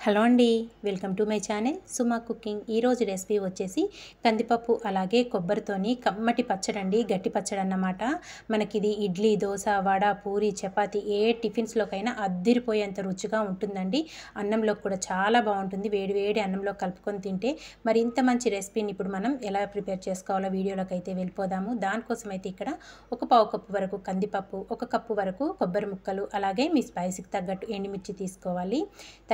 Hello అండి, welcome to my channel Suma cooking. ఈరోజు recipe వచ్చేసి కందిపప్పు అలాగే కొబ్బరితోని కమ్మటి పచ్చడి అండి, గట్టి పచ్చడి అన్నమాట. మనకిది ఇడ్లీ, దోశ, వడ, పూరి, చపాతి ఏ టిఫిన్స్లోకైనా అద్దిరిపోయేంత రుచిగా ఉంటుందండి. అన్నంలో కూడా చాలా బాగుంటుంది. వేడి వేడి అన్నంలో కలుపుకొని తింటే మరి ఇంత మంచి రెసిపీని ఇప్పుడు మనం ఎలా ప్రిపేర్ చేసుకోవాలో వీడియోలోకి అయితే వెళ్ళిపోదాము. దానికోసం అయితే ఇక్కడ ఒక పావు కప్పు వరకు కందిపప్పు, ఒక కప్పు వరకు కొబ్బరి ముక్కలు, అలాగే మీ స్పైసీకి తగ్గట్టు ఎండుమిర్చి తీసుకోవాలి.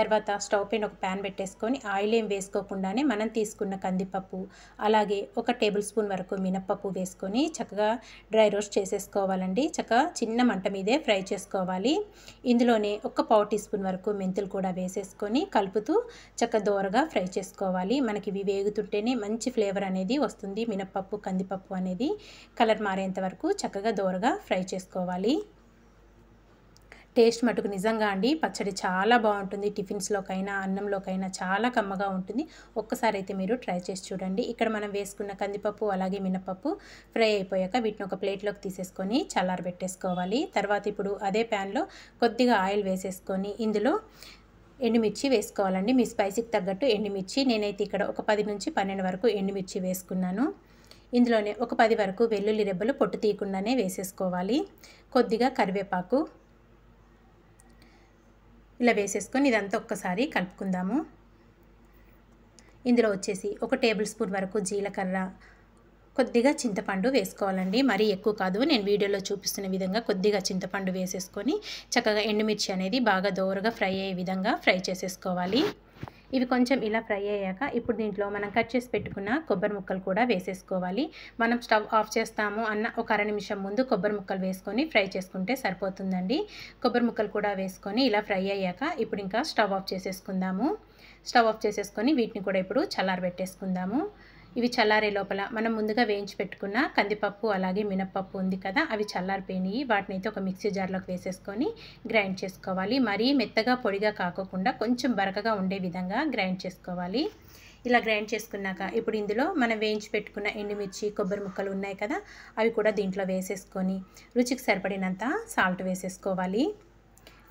తర్వాత స్టవ్ పైన ఒక ప్యాన్ పెట్టేసుకొని ఆయిల్ ఏం వేసుకోకుండానే మనం తీసుకున్న కందిపప్పు అలాగే ఒక టేబుల్ స్పూన్ వరకు మినప్పప్పు వేసుకొని చక్కగా డ్రై రోస్ట్ చేసేసుకోవాలండి. చక్కగా చిన్న మంట మీదే ఫ్రై చేసుకోవాలి. ఇందులోనే ఒక పావు టీ స్పూన్ వరకు మెంతులు కూడా వేసేసుకొని కలుపుతూ చక్కగా దోరగా ఫ్రై చేసుకోవాలి. మనకి ఇవి వేగుతుంటేనే మంచి ఫ్లేవర్ అనేది వస్తుంది. మినప్పప్పు, కందిపప్పు అనేది కలర్ మారేంత వరకు చక్కగా దోరగా ఫ్రై చేసుకోవాలి. టేస్ట్ మటుకు నిజంగా అండి పచ్చడి చాలా బాగుంటుంది. టిఫిన్స్లోకైనా అన్నంలోకైనా చాలా కమ్మగా ఉంటుంది. ఒక్కసారి అయితే మీరు ట్రై చేసి చూడండి. ఇక్కడ మనం వేసుకున్న కందిపప్పు అలాగే మినపప్పు ఫ్రై అయిపోయాక వీటిని ఒక ప్లేట్లోకి తీసేసుకొని చల్లారబెట్టేసుకోవాలి. తర్వాత ఇప్పుడు అదే ప్యాన్లో కొద్దిగా ఆయిల్ వేసేసుకొని ఇందులో ఎండుమిర్చి వేసుకోవాలండి. మీ స్పైసీకి తగ్గట్టు ఎండుమిర్చి, నేనైతే ఇక్కడ ఒక 10 నుంచి 12 వరకు ఎండుమిర్చి వేసుకున్నాను. ఇందులోనే ఒక 10 వరకు వెల్లుల్లి రెబ్బలు పొట్టు తీయకుండానే వేసేసుకోవాలి. కొద్దిగా కరివేపాకు ఇలా వేసేసుకొని ఇదంతా ఒక్కసారి కలుపుకుందాము. ఇందులో వచ్చేసి ఒక టేబుల్ స్పూన్ వరకు జీలకర్ర, కొద్దిగా చింతపండు వేసుకోవాలండి. మరీ ఎక్కువ కాదు, నేను వీడియోలో చూపిస్తున్న విధంగా కొద్దిగా చింతపండు వేసేసుకొని చక్కగా ఎండుమిర్చి అనేది బాగా దోరగా ఫ్రై అయ్యే విధంగా ఫ్రై చేసేసుకోవాలి. ఇవి కొంచెం ఇలా ఫ్రై అయ్యాక ఇప్పుడు దీంట్లో మనం కట్ చేసి పెట్టుకున్న కొబ్బరి ముక్కలు కూడా వేసేసుకోవాలి. మనం స్టవ్ ఆఫ్ చేస్తాము అన్న ఒక అర నిమిషం ముందు కొబ్బరి ముక్కలు వేసుకొని ఫ్రై చేసుకుంటే సరిపోతుందండి. కొబ్బరి ముక్కలు కూడా వేసుకొని ఇలా ఫ్రై అయ్యాక ఇప్పుడు ఇంకా స్టవ్ ఆఫ్ చేసేసుకుందాము. స్టవ్ ఆఫ్ చేసేసుకొని వీటిని కూడా ఇప్పుడు చల్లారబెట్టేసుకుందాము. ఇవి చల్లారే లోపల మనం ముందుగా వేయించి పెట్టుకున్న కందిపప్పు అలాగే మినప్పప్పు ఉంది కదా, అవి చల్లారిపోయినాయి. వాటిని అయితే ఒక మిక్సీ జార్లోకి వేసేసుకొని గ్రైండ్ చేసుకోవాలి. మరీ మెత్తగా పొడిగా కాకుండా కొంచెం బరకగా ఉండే విధంగా గ్రైండ్ చేసుకోవాలి. ఇలా గ్రైండ్ చేసుకున్నాక ఇప్పుడు ఇందులో మనం వేయించి పెట్టుకున్న ఎండుమిర్చి, కొబ్బరి ముక్కలు ఉన్నాయి కదా, అవి కూడా దీంట్లో వేసేసుకొని రుచికి సరిపడినంత సాల్ట్ వేసేసుకోవాలి.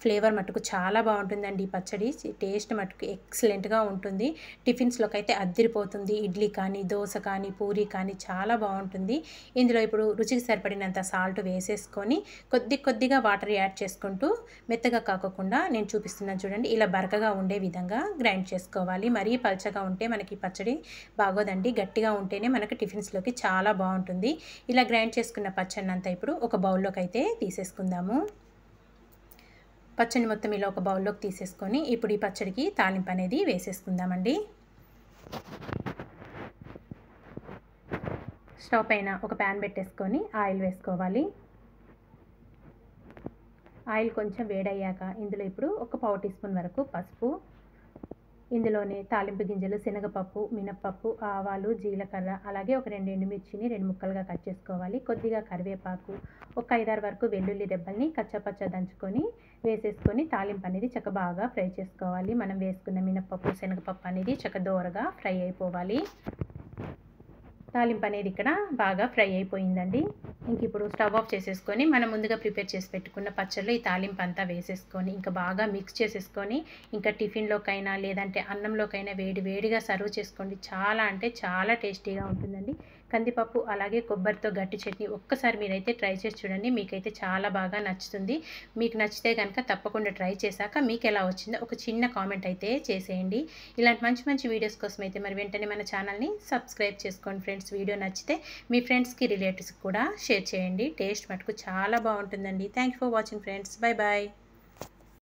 ఫ్లేవర్ మటుకు చాలా బాగుంటుందండి ఈ పచ్చడి. టేస్ట్ మటుకు ఎక్సలెంట్గా ఉంటుంది. టిఫిన్స్లోకి అయితే అద్దిరిపోతుంది. ఇడ్లీ కానీ, దోశ కానీ, పూరి కానీ చాలా బాగుంటుంది. ఇందులో ఇప్పుడు రుచికి సరిపడినంత సాల్ట్ వేసేసుకొని కొద్దిగా వాటర్ యాడ్ చేసుకుంటూ మెత్తగా కాకుండా నేను చూపిస్తున్నాను చూడండి, ఇలా బరకగా ఉండే విధంగా గ్రైండ్ చేసుకోవాలి. మరీ పల్చగా ఉంటే మనకి పచ్చడి బాగోదండి. గట్టిగా ఉంటేనే మనకి టిఫిన్స్లోకి చాలా బాగుంటుంది. ఇలా గ్రైండ్ చేసుకున్న పచ్చడిని అంతా ఇప్పుడు ఒక బౌల్లోకి అయితే తీసేసుకుందాము. పచ్చడి మొత్తం ఇలా ఒక బౌల్లోకి తీసేసుకొని ఇప్పుడు ఈ పచ్చడికి తాలింపు అనేది వేసేసుకుందామండి. స్టవ్ పైన ఒక ప్యాన్ పెట్టేసుకొని ఆయిల్ వేసుకోవాలి. ఆయిల్ కొంచెం వేడయ్యాక ఇందులో ఇప్పుడు ఒక పావు టీ స్పూన్ వరకు పసుపు, ఇందులోనే తాలింపు గింజలు, శనగపప్పు, మినప్పప్పు, ఆవాలు, జీలకర్ర, అలాగే ఒక 2 ఎండుమిర్చిని 2 ముక్కలుగా కట్ చేసుకోవాలి. కొద్దిగా కరివేపాకు, ఒక 5-6 వరకు వెల్లుల్లి రెబ్బల్ని కచ్చపచ్చ దంచుకొని వేసేసుకొని తాలింపు అనేది బాగా ఫ్రై చేసుకోవాలి. మనం వేసుకున్న మినప్పప్పు, శనగపప్పు అనేది దోరగా ఫ్రై అయిపోవాలి. తాలింపు అనేది ఇక్కడ బాగా ఫ్రై అయిపోయిందండి. ఇంక ఇప్పుడు స్టవ్ ఆఫ్ చేసేసుకొని మనం ముందుగా ప్రిపేర్ చేసి పెట్టుకున్న పచ్చళ్ళు ఈ తాలింపు అంతా వేసేసుకొని ఇంకా బాగా మిక్స్ చేసేసుకొని ఇంకా టిఫిన్లోకైనా లేదంటే అన్నంలోకైనా వేడిగా సర్వ్ చేసుకోండి. చాలా అంటే చాలా టేస్టీగా ఉంటుందండి. కందిపప్పు అలాగే కొబ్బరితో గట్టి చట్నీ ఒక్కసారి మీరైతే ట్రై చేసి చూడండి. మీకైతే చాలా బాగా నచ్చుతుంది. మీకు నచ్చితే కనుక తప్పకుండా ట్రై చేశాక మీకు ఎలా వచ్చిందో ఒక చిన్న కామెంట్ అయితే చేసేయండి. ఇలాంటి మంచి వీడియోస్ కోసం అయితే మరి వెంటనే మన ఛానల్ని సబ్స్క్రైబ్ చేసుకోండి ఫ్రెండ్స్. వీడియో నచ్చితే మీ ఫ్రెండ్స్కి, రిలేటివ్స్కి కూడా షేర్ చేయండి. టేస్ట్ మటుకు చాలా బాగుంటుందండి. Thank you for watching friends. Bye bye.